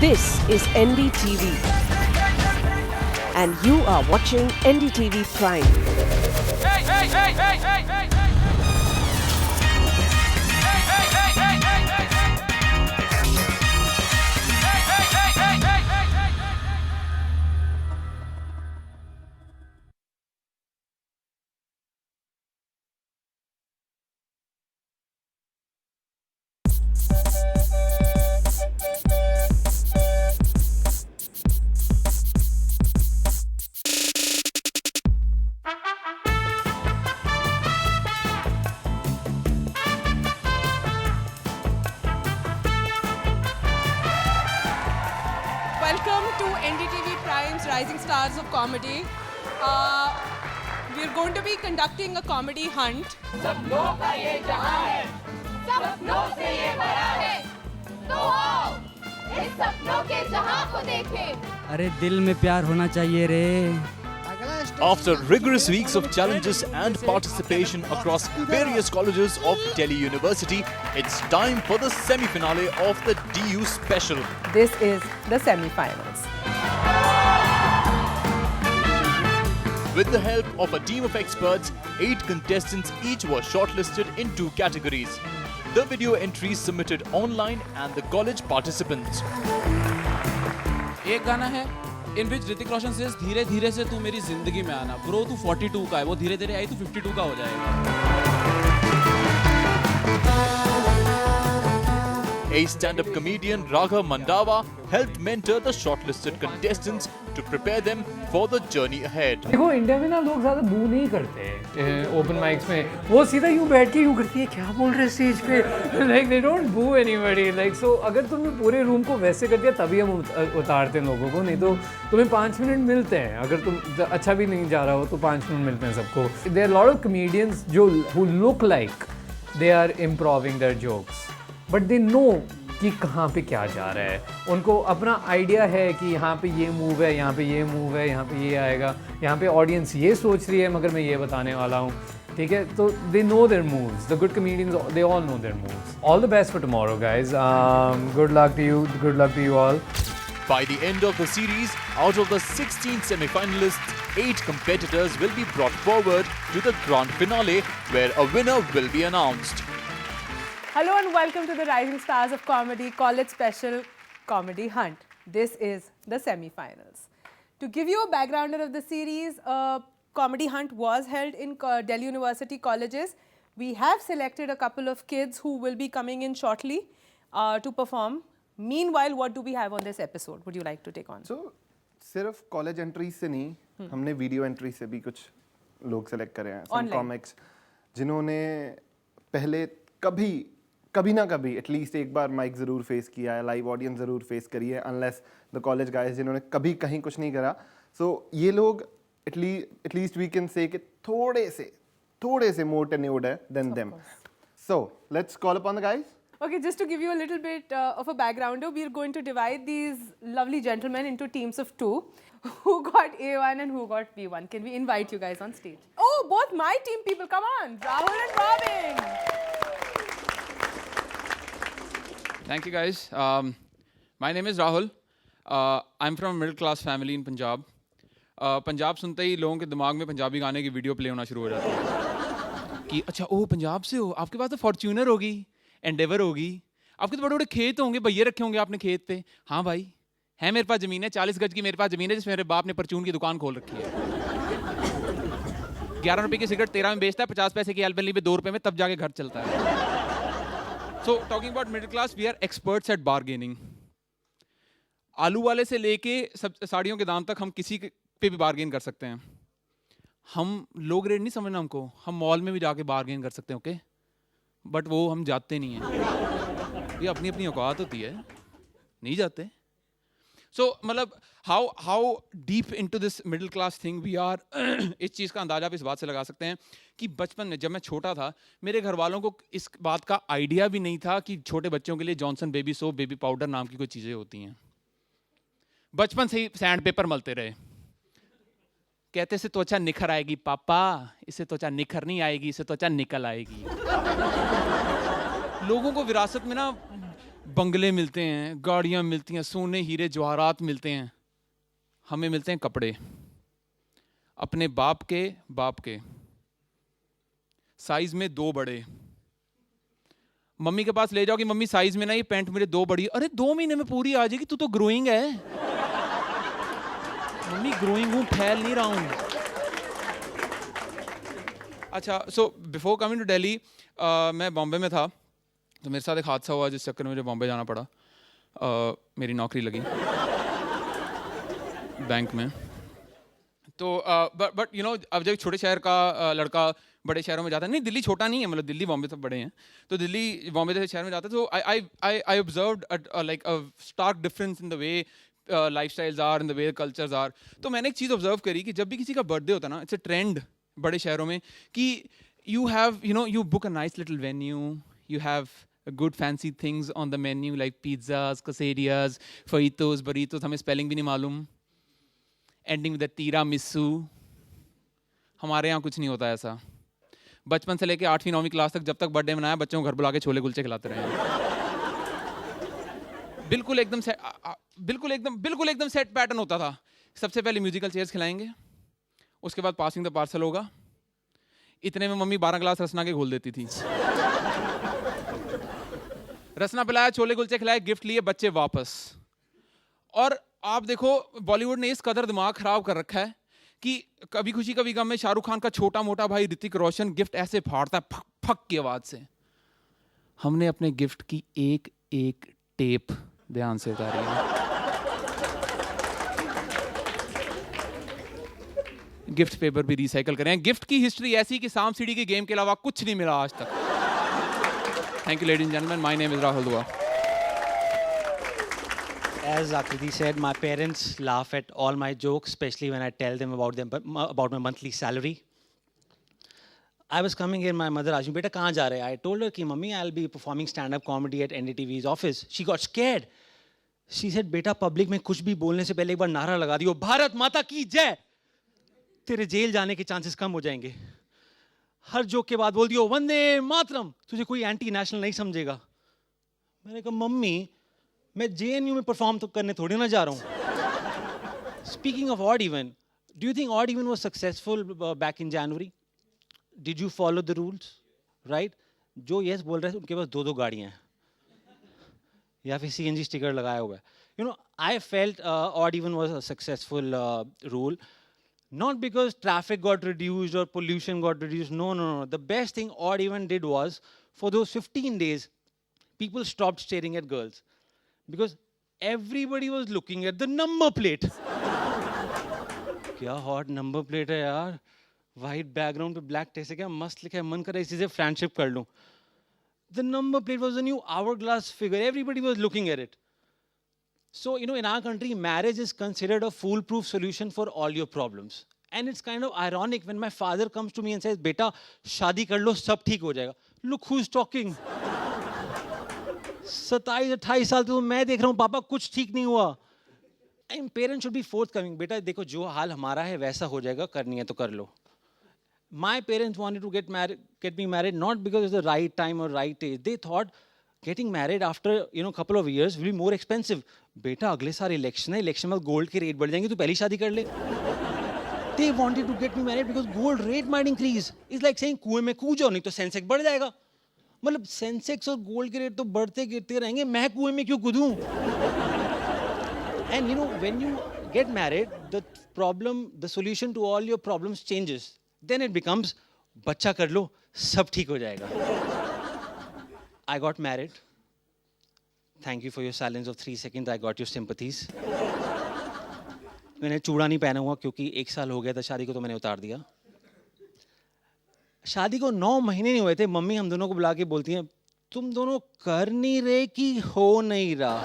This is NDTV and you are watching NDTV Prime. Hey, hey, hey, hey, hey, hey, hey. Welcome to NDTV Prime's Rising Stars of Comedy. We're going to be conducting a comedy hunt. सपनों का ये जहां है, सपनों से ये भरा है, तो आओ इस सपनों के जहां को देखें। अरे दिल में प्यार होना चाहिए रे। After rigorous weeks of challenges and participation across various colleges of Delhi University, it's time for the semi-finale of the DU Special. This is the semi-finals. With the help of a team of experts, 8 contestants each were shortlisted in 2 categories. The video entries submitted online and the college participants. एक गाना है इन विच ऋतिक रोशन से धीरे धीरे से तू मेरी जिंदगी में आना ब्रो तू 42 का है वो धीरे धीरे आई तू 52 का हो जाएगा। A stand-up comedian Raghav Mandava helped mentor the shortlisted contestants to prepare them for the journey ahead. देखो इंडिया में ना लोग ज़्यादा बू नहीं करते ओपन माइक्स में, वो सीधा यूँ बैठ के यूँ करती है क्या बोल रहे स्टेज पे, लाइक दे डोंट बू एनीबॉडी, लाइक सो अगर तुमने पूरे रूम को वैसे कर दिया तभी हम उतारते हैं लोगों को, नहीं तो तुम्हें 5 मिनट मिलते हैं, अगर तुम अच्छा भी नहीं जा रहा हो तो 5 मिनट मिलते हैं सबको। There are lot of comedians जो who look like they are improving their jokes but they know कि कहाँ पे क्या जा रहा है, उनको अपना आइडिया है कि यहाँ पे ये मूव है, यहाँ पे ये मूव है, यहाँ पे ये आएगा, यहाँ पे ऑडियंस ये सोच रही है मगर मैं ये बताने वाला हूँ, ठीक है, तो they know their moves, the good comedians they all know their moves. All the best for tomorrow guys, good luck to you all. By the end of the series, out of the 16 semi-finalists, 8 competitors will be brought forward to the grand finale where a winner will be announced. Hello and welcome to the Rising Stars of Comedy College Special Comedy Hunt. This is the semi-finals. To give you a backgrounder of the series, a comedy hunt was held in Delhi University colleges. We have selected a couple of kids who will be coming in shortly to perform. Meanwhile, what do we have on this episode? Would you like to take on? So, सिर्फ college entry से नहीं, हमने video entry से भी कुछ लोग select करे हैं, some कॉमिक्स जिन्होंने पहले कभी ना कभी एटलीस्ट एक बार माइक ज़रूर फेस किया है, लाइव ऑडियंस ज़रूर फेस करी है, अनलेस द कॉलेज गाइज जिन्होंने कभी कहीं कुछ नहीं करा। सो ये लोग एटलीस्ट वी कैन से कि थोड़े से मोर टेन्योर्ड है then them. So let's call upon the guys. Okay, just to give you a little bit of a backgrounder, we are going to divide these lovely gentlemen into teams of 2. Who got A1 and who got B1? Can we invite you guys on stage? Oh, both my team people, come on! Rahul and Robin! Thank you guys. My name is Rahul. I'm from a middle class family in Punjab. Punjab सुनते ही लोगों के दिमाग में पंजाबी गाने की video play होना शुरू हो जाती है कि अच्छा ओ पंजाब से हो, आपके पास तो फॉर्च्यूनर होगी, एंडेवर होगी, आपके तो बड़े बड़े खेत होंगे, भैया रखे होंगे आपने खेत पे। हाँ भाई है, मेरे पास ज़मीन है, 40 गज की मेरे पास ज़मीन है जिसमें मेरे बाप ने परचून की दुकान खोल रखी है। 11 रुपये की सिगरेट 13 में बेचता है, 50 पैसे की एल्बम पे 2 रुपये में, तब जाके घर चलता है। So talking about middle class, we are experts at bargaining. आलू वाले से लेके सब साड़ियों के दाम तक हम किसी पे भी बार्गेन कर सकते हैं। हम लोग रेट नहीं समझना हमको, हम मॉल में भी जाके बार्गेन कर सकते हैं, ओके, बट वो हम जाते नहीं हैं, ये अपनी अपनी औकात होती है, नहीं जाते। सो मतलब how deep into this middle class thing we are, इस चीज़ का अंदाजा आप इस बात से लगा सकते हैं कि बचपन में जब मैं छोटा था मेरे घर वालों को इस बात का आइडिया भी नहीं था कि छोटे बच्चों के लिए Johnson baby soap, baby powder नाम की कोई चीज़ें होती हैं। बचपन से ही सैंड पेपर मलते रहे, कहते से त्वचा निखर आएगी पापा, इससे त्वचा निखर नहीं आएगी, इससे त्वचा निकल आएगी। लोगों को विरासत में ना बंगले मिलते हैं, गाड़ियाँ मिलती हैं, सोने हीरे जवाहरात मिलते हैं, हमें मिलते हैं कपड़े अपने बाप के साइज में 2 बड़े। मम्मी के पास ले जाओ कि मम्मी साइज में ना ये पैंट मेरे 2 बड़ी, अरे 2 महीने में पूरी आ जाएगी, तू तो ग्रोइंग है। मम्मी ग्रोइंग हूँ, फैल नहीं रहा हूँ। अच्छा, so before coming to Delhi मैं बॉम्बे में था, तो मेरे साथ एक हादसा हुआ जिस चक्कर में मुझे बॉम्बे जाना पड़ा। मेरी नौकरी लगी बैंक में। तो बट यू नो, अब जब छोटे शहर का लड़का बड़े शहरों में जाता है, नहीं दिल्ली छोटा नहीं है, मतलब दिल्ली बॉम्बे सब बड़े हैं, तो दिल्ली बॉम्बे जैसे शहर में जाता है, तो I observed like a stark difference in the way lifestyles are, in the way cultures are. तो मैंने एक चीज़ ऑब्जर्व करी कि जब भी किसी का बर्थडे होता है ना, इट्स अ ट्रेंड बड़े शहरों में कि you have, you know, you book a nice little venue, you have good fancy things on the menu like pizzas, quesadillas, fajitos, burritos, हमें spelling भी नहीं मालूम, ending with a tiramisu। हमारे यहाँ कुछ नहीं होता ऐसा। बचपन से लेके 8वीं 9वीं क्लास तक जब तक बर्थडे मनाया, बच्चों को घर बुला के छोले कुलचे खिलाते रहे। बिल्कुल एकदम सेट पैटर्न होता था। सबसे पहले म्यूजिकल चेयर्स खिलाएंगे, उसके बाद पासिंग द पार्सल होगा। इतने में मम्मी 12 ग्लास रसना के घोल देती थी। रसना पिलाया, छोले कुलचे खिलाए, गिफ्ट लिए, बच्चे वापस। और आप देखो बॉलीवुड ने इस कदर दिमाग खराब कर रखा है कि कभी खुशी कभी गम में शाहरुख खान का छोटा मोटा भाई ऋतिक रोशन गिफ्ट ऐसे फाड़ता है फक फक की आवाज से। हमने अपने गिफ्ट की एक एक टेप ध्यान से उतारी है। गिफ्ट पेपर भी रिसाइकल करें। गिफ्ट की हिस्ट्री ऐसी कि सांप सीढ़ी के गेम के अलावा कुछ नहीं मिला आज तक। Thank you ladies and gentleman, my name is Rahul दुआ। As Akriti said, my parents laugh at all my jokes, especially when I tell them about my monthly salary. I was coming here, my mother asked me, "Beta, kahan ja rahe?" I told her, "Ki mummy, I'll be performing stand-up comedy at NDTV's office." She got scared. She said, "Beta, public में कुछ भी बोलने से पहले एक बार नारा लगा दियो, भारत माता की जय, तेरे जेल जाने के चांसेस कम हो जाएंगे। हर जोक के बाद बोल दियो वंदे मातरम, तुझे कोई एंटी नेशनल नहीं समझेगा।" मैंने कहा, मम्मी मैं JNU में परफॉर्म तो करने थोड़ी ना जा रहा हूँ। Speaking of odd even, do you think odd even was successful back in January? Did you follow the rules? Right? जो yes बोल रहे हैं उनके पास 2-2 गाड़ियाँ हैं या फिर CNG स्टिकर लगाया हुआ है। You know, I felt odd even was a successful rule. Not because traffic got reduced or pollution got reduced. No. The best thing odd even did was, for those 15 days, people stopped staring at girls. Because everybody was looking at the number plate. क्या hot number plate है यार, white background पे black text है, क्या मस्त लिखा है, मन कर रहा है इसी से friendship कर लूँ। The number plate was a new hourglass figure. Everybody was looking at it. So, you know, in our country, marriage is considered a foolproof solution for all your problems. And it's kind of ironic when my father comes to me and says, "Beta, शादी कर लो, सब ठीक हो जाएगा." Look who's talking. 27-28 साल तो मैं देख रहा हूँ पापा कुछ ठीक नहीं हुआ। And parents should be forthcoming. बेटा देखो जो हाल हमारा है वैसा हो जाएगा, करनी है तो कर लो। My parents wanted to get me married not because it's the right time or right age. They thought getting married after couple of years will be more expensive. बेटा अगले साल इलेक्शन है, इलेक्शन में गोल्ड के rate बढ़ जाएंगे, तू पहली शादी कर ले। They wanted to get me married because gold rate might increase. It's like saying कुएं में कूद जाओ नहीं तो सेंसेक्स बढ़ जाएगा। मतलब सेंसेक्स और गोल्ड के रेट तो बढ़ते गिरते रहेंगे, मैं कुएं में क्यों कूदूं? And you know, when you get married, the solution to all your problems changes. Then it becomes, बच्चा कर लो, सब ठीक हो जाएगा। I got married. Thank you for your silence of 3 seconds. I got your sympathies. मैंने चूड़ा नहीं पहना हुआ क्योंकि 1 साल हो गया था शादी को, तो मैंने उतार दिया। शादी को 9 महीने नहीं हुए थे, मम्मी हम दोनों को बुला के बोलती हैं, तुम दोनों कर नहीं रहे कि हो नहीं रहा?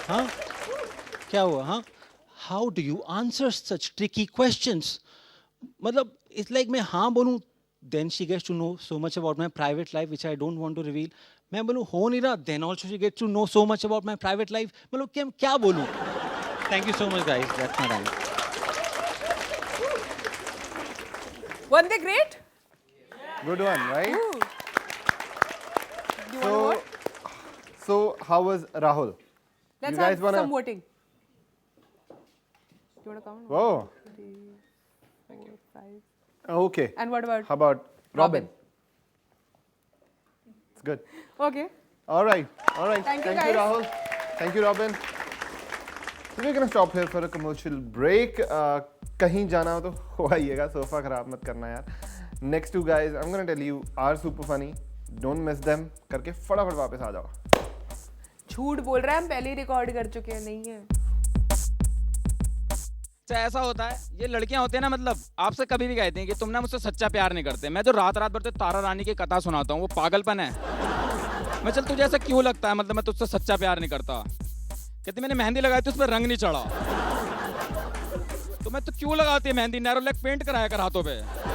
हाँ क्या हुआ? हाँ, how do you answer such tricky questions? मतलब it's like मैं हाँ बोलूँ, then she gets to know so much about my private life which I don't want to reveal. मैं बोलूँ हो नहीं रहा, then also she gets to know so much about my private life. मतलब क्या बोलूँ? Thank you so much guys. That's my time. Weren't they great? Good one, right? Ooh. So how was Rahul? Let's You guys have wanna- some voting. You want to count? Whoa. 3, 4, 5. Okay. And what about? How about Robin? It's good. Okay. All right. Thank you, guys. Rahul. Thank you, Robin. So we're gonna stop here for a commercial break. कहीं जाना हो तो हो आइएगा, sofa खराब मत करना यार. Next two guys, I'm gonna tell you are super funny. Don't miss them. करके फटाफट वापस आ जाओ. झूठ बोल रहा है, हम पहले ही रिकॉर्ड कर चुके हैं. नहीं है. ऐसा होता है, ये लड़कियां होती है ना, मतलब आपसे कभी भी कहती हैं कि तुम ना मुझसे सच्चा प्यार नहीं करते. मैं जो रात रात भर तो तारा रानी की कथा सुनाता हूँ, वो पागलपन है. मैं चल तुझे ऐसा क्यों लगता है, मतलब मैं तुझसे सच्चा प्यार नहीं करता. कहती मैंने मेहंदी लगाई थी, उस पर रंग नहीं चढ़ा. तो मैं तो क्यों लगाती है मेहंदी, नैरो लेग पेंट कराया कर हाथों पे.